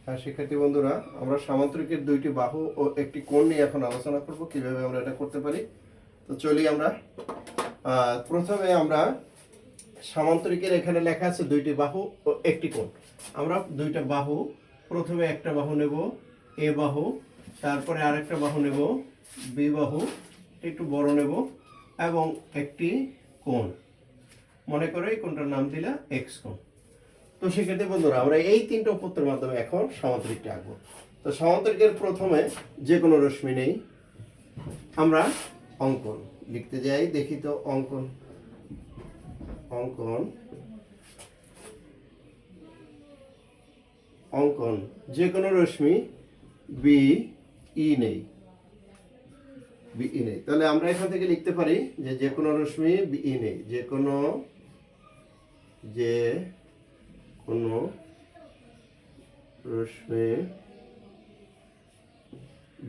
হ্যাঁ শিক্ষার্থী বন্ধুরা, আমরা সামান্তরিকের দুইটি বাহু ও একটি কোণ নিয়ে এখন আলোচনা করব কিভাবে আমরা এটা করতে পারি। তো চলি আমরা প্রথমে আমরা সামান্তরিকের এখানে লেখা আছে দুইটি বাহু ও একটি কোণ। আমরা দুইটা বাহু, প্রথমে একটা বাহু নেব এ বাহু, তারপরে আরেকটা বাহু নেব বি বাহু, একটু বড় নেব এবং একটি কোণ, মনে করে এই কোণটার নাম দিলা এক্স কোণ। তো সেক্ষেত্রে বন্ধুরা আমরা এই তিনটা উপত্যের মাধ্যমে এখন সামান্তরিকটা আঁকবো। তো সামান্তরিকের প্রথমে যে কোনো রশ্মি নেই, আমরা অঙ্কন লিখতে যাই। দেখি তো অঙ্কন অঙ্কন অঙ্কন যে কোনো রশ্মি বি ই নেই, বিই নেই। তাহলে আমরা এখান থেকে লিখতে পারি যে কোনো রশ্মি বিই নেই, যে কোনো রশ্মি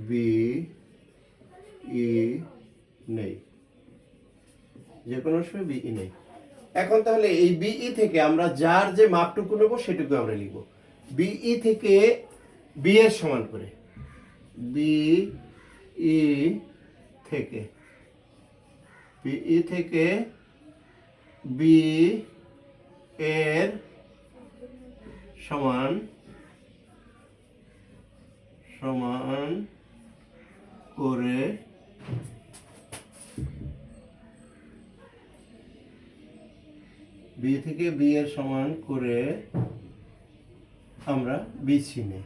বি ই নেই, যে কোনো রশ্মি বিই নেই। এখন তাহলে এই বিই থেকে আমরা যার যে মাপটুকু নেব সেটুকু আমরা লিখব। বিই থেকে বি এর সমান করে, বিই থেকে বি এর সমান করে বি থেকে বি এর সমান করে আমরা বিসি নেই,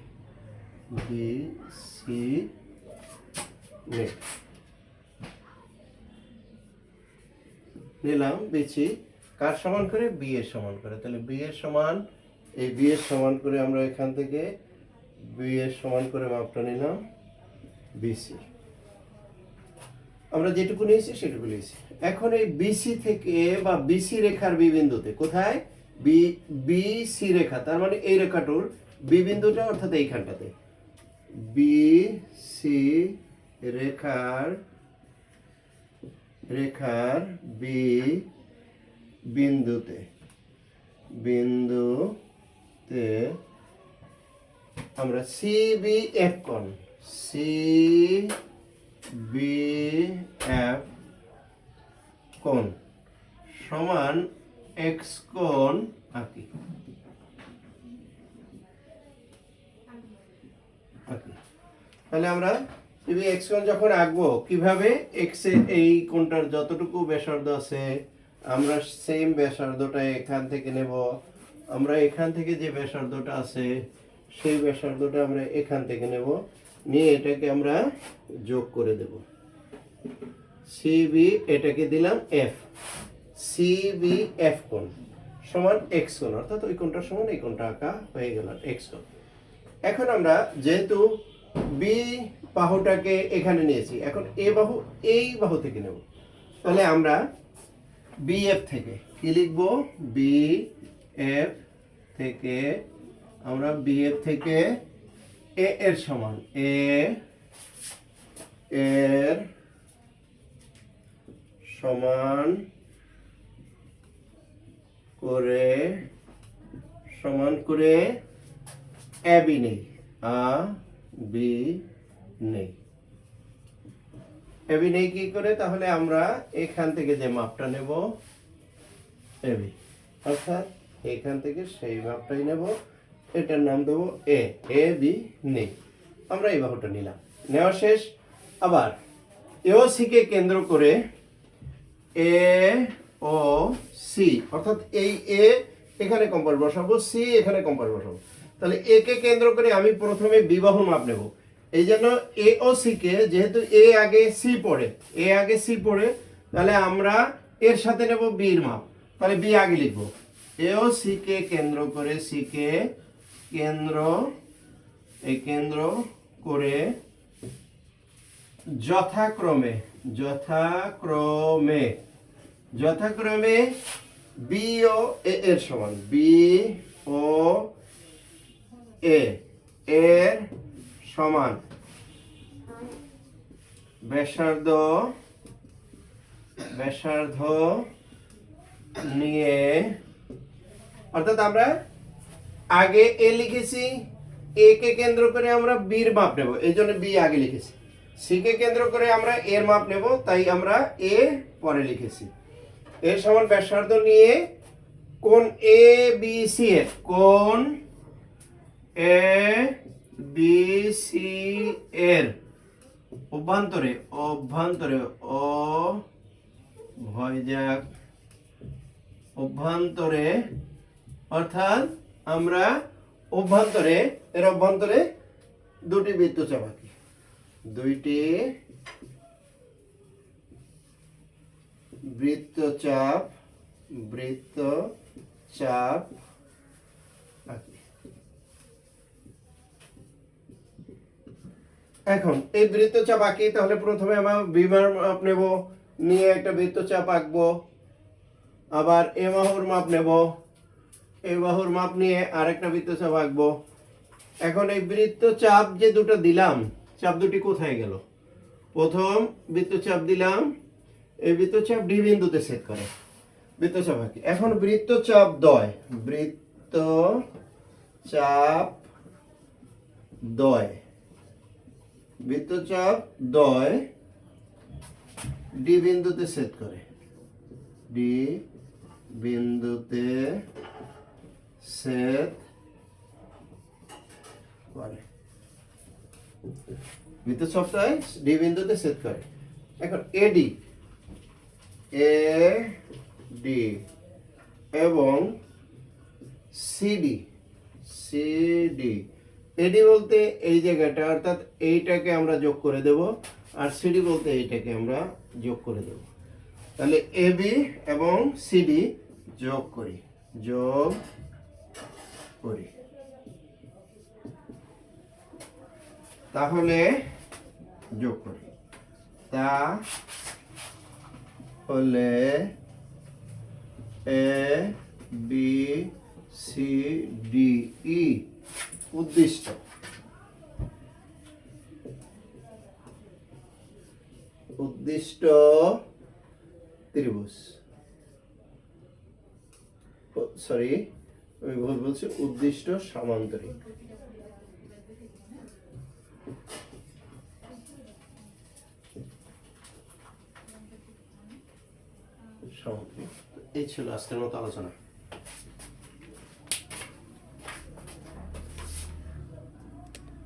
নিলাম বিসি কার সমান করে, বি এর সমান করে। তাহলে বি এর সমান, এই বি এর সমান করে আমরা এখান থেকে বি এর সমান করে মাপটা নিলাম বিসি। আমরা যেটুকু নিয়েছি সেটুকু নিয়েছি। এখন এই বিসি থেকে বা বিসি রেখার বি বিন্দুতে, কোথায়, বিসি রেখা, তার মানে এই রেখাটার বি বিন্দুটা অর্থাৎ এইখানটাতে, বিসি রেখার বি বিন্দুতে আমরা সিবিএফ কোণ সমান এক্স কোণ আঁকি। তাহলে আমরা সিবি এক্স কোণ যখন আঁকবো, কিভাবে, এক্স এর এই কোণটার যতটুকু ব্যাসার্ধ আছে আমরা সেম ব্যাসার্ধটা এখান থেকে নেব। আমরা এখান থেকে যে ব্যাসার্ধটা আছে সেই ব্যাসার্ধটা আমরা এখান থেকে নেব, নিয়ে এটাকে আমরা যোগ করে দেব। সিবি এটাকে দিলাম এফ, সিবিএফ কোণ সমান এক্স কোণ, অর্থাৎ ওই কোণটার সমান এই কোণটা আঁকা হয়ে গেল এক্স কোণ। এখন আমরা যেহেতু বি বাহুটাকে এখানে নিয়েছি, এখন এ বাহু এই বাহু থেকে নেব। তাহলে আমরা বিএফ থেকে কি লিখব, বিএফ থেকে আমরা বিএফ থেকে এ এর সমান, এর সমান করে এ বি নেই, বি নেই, এবি নেই কি করে, তাহলে আমরা এখান থেকে যে মাপটা নেব এবি, অর্থাৎ এখান থেকে সেই মাপটাই নেব, এটার নাম দেবো এ বি নেই। আমরা এই বাহুটা নিলাম, নেওয়া শেষ। আবার এও সি কে কেন্দ্র করে এ ও সি, অর্থাৎ এই এ এখানে কম্পাস বসাবো, সি এখানে কম্পাস বসাবো। তাহলে এ কে কেন্দ্র করে আমি প্রথমে বি বাহুর মাপ নেব। এই জন্য এ ও সি কে, যেহেতু এ আগে সি পড়ে, তাহলে আমরা এর সাথে নেব বির মাপ। তাহলে বি আগে লিখবো, এ ও সি কে কেন্দ্র করে, সি কে কেন্দ্র করে যথাক্রমে বি ও এ এর সমান, বি ও এ এর সমান ব্যাসার্ধ নিয়ে, অর্থাৎ আমরা আগে এ লিখেছি, এ কে কেন্দ্র করে আমরা বির মাপ নেব, এই জন্য বি আগে লিখেছি। সি কে কেন্দ্র করে আমরা এর মাপ নেব, তাই আমরা এ পরে লিখেছি। এর সমান ব্যাসার্ধ নিয়ে কোণ এ বি সি এর কোণ এ বি সি এর অভ্যন্তরে অভ্যন্তরে ও ভয়জাক অভ্যন্তরে, অর্থাৎ আমরা অভ্যন্তরে এর অভ্যন্তরে দুটি বৃত্তচাপ আঁকি, দুইটি বৃত্তচাপ আঁকি। এখন এই বৃত্তচাপ আঁকি, তাহলে প্রথমে আমরা বিমার মাপ নেব, নিয়ে একটা বৃত্তচাপ আঁকবো, আবার এ বাহুর মাপ নেব, এই বাহুর মাপ নিয়ে আরেকটা বৃত্তচাপ আঁকবো। এখন এই বৃত্তচাপ যে দুটো দিলাম, চাপ দুটি কোথায় গেল? প্রথম বৃত্তচাপ দিলাম, এই বৃত্তচাপ ডি বিন্দুতে ছেদ করে, বৃত্তচাপ আঁকি। এখন বৃত্তচাপ দ্বয় বৃত্তচাপ দ্বয় ডি বিন্দুতে ছেদ করে, ডি বিন্দুতে ছেদ করে, বৃত্তচাপটায় ডি বিন্দুতে ছেদ করে। এখন এডি এবং সিডি এডি বলতে এই জায়গাটা, অর্থাৎ এইটাকে আমরা যোগ করে দেব, আর সিডি বলতে এইটাকে আমরা যোগ করে দেব। তাহলে এবি এবং সিডি যোগ করি, তাহলে যোগ করি, তাহলে A B C D E উদ্দিষ্ট ত্রিভুজ, সরি আমি ভুল বলছি, উদ্দিষ্ট সামান্তরিক। এই ছিল আজকের মতো আলোচনা।